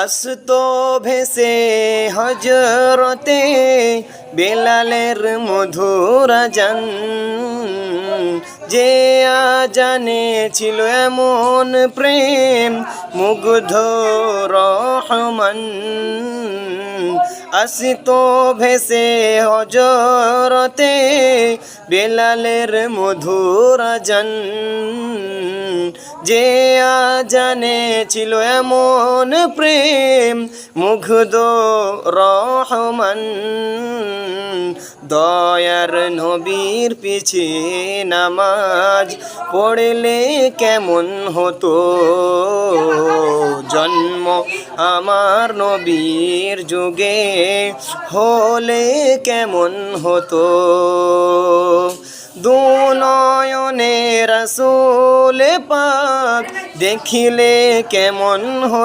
আসতো ভেসে হজরতে বেলালের মধুর আজান, যে আজানে ছিল এমন প্রেম মুগ্ধ রহমান। আসতো ভেসে হজরতে বেলালের মধুর আজান, যে আজানে ছিল এমন প্রেম মুগ্ধ রহমান। দয়ার নবীর পিছে নামাজ পড়লে কেমন হতো, জন্ম আমার নবীর যুগে হলে কেমন হতো। দুনয়নে রাসূল পাক দেখিলে কেমন হতো।